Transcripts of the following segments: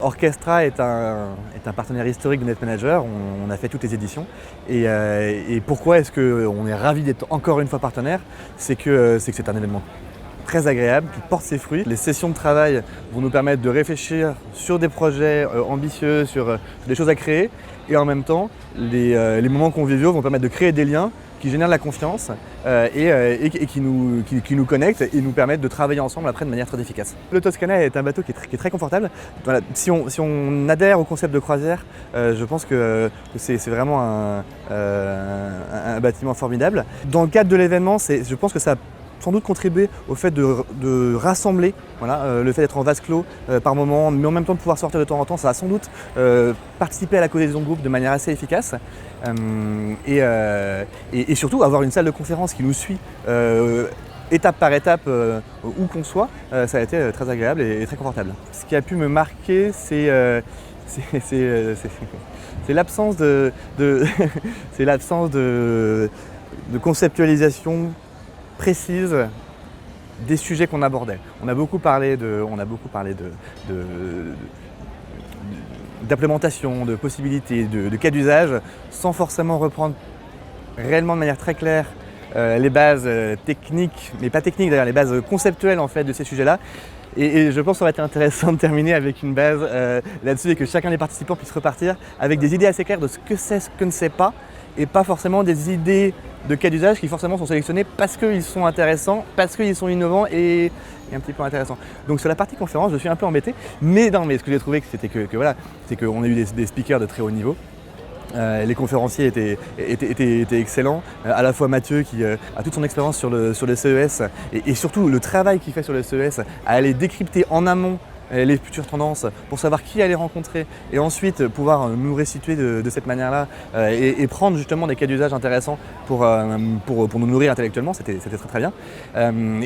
Orchestra est un partenaire historique de NetManager, on a fait toutes les éditions. Et pourquoi est-ce qu'on est ravi d'être encore une fois partenaire? C'est que c'est un événement très agréable, qui porte ses fruits. Les sessions de travail vont nous permettre de réfléchir sur des projets ambitieux, sur des choses à créer. Et en même temps, les moments conviviaux vont permettre de créer des liens qui génèrent de la confiance et qui nous connectent et nous permettent de travailler ensemble après de manière très efficace. Le Toscana est un bateau qui est très confortable. Voilà, si on adhère au concept de croisière, je pense que c'est vraiment un bâtiment formidable. Dans le cadre de l'événement, je pense que ça a sans doute contribué au fait de rassembler, voilà, le fait d'être en vase clos par moment, mais en même temps de pouvoir sortir de temps en temps, ça a sans doute participé à la cohésion de groupe de manière assez efficace. Et surtout avoir une salle de conférence qui nous suit étape par étape où qu'on soit, ça a été très agréable et très confortable. Ce qui a pu me marquer, c'est l'absence de conceptualisation précise des sujets qu'on abordait. On a beaucoup parlé d'implémentation, de possibilités, de cas d'usage, sans forcément reprendre réellement de manière très claire les bases techniques, mais pas techniques d'ailleurs, les bases conceptuelles en fait de ces sujets-là. Et je pense que ça aurait été intéressant de terminer avec une base là-dessus et que chacun des participants puisse repartir avec des idées assez claires de ce que ne sait pas, et pas forcément des idées de cas d'usage qui forcément sont sélectionnés parce qu'ils sont intéressants, parce qu'ils sont innovants et un petit peu intéressants. Donc sur la partie conférence, je suis un peu embêté, mais ce que j'ai trouvé, c'était c'est qu'on a eu des speakers de très haut niveau. Les conférenciers étaient excellents, à la fois Mathieu qui a toute son expérience sur le CES et surtout le travail qu'il fait sur le CES à aller décrypter en amont les futures tendances pour savoir qui aller rencontrer et ensuite pouvoir nous restituer de cette manière-là et prendre justement des cas d'usage intéressants pour nous nourrir intellectuellement, c'était très très bien.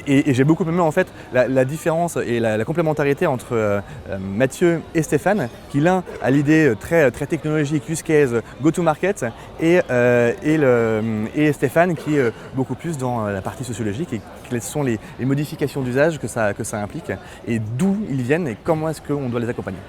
Et j'ai beaucoup aimé en fait la différence et la complémentarité entre Mathieu et Stéphane, qui l'un a l'idée très technologique, use case, go-to-market, et Stéphane qui est beaucoup plus dans la partie sociologique et quelles sont les modifications d'usage que ça implique et d'où ils viennent et comment est-ce qu'on doit les accompagner.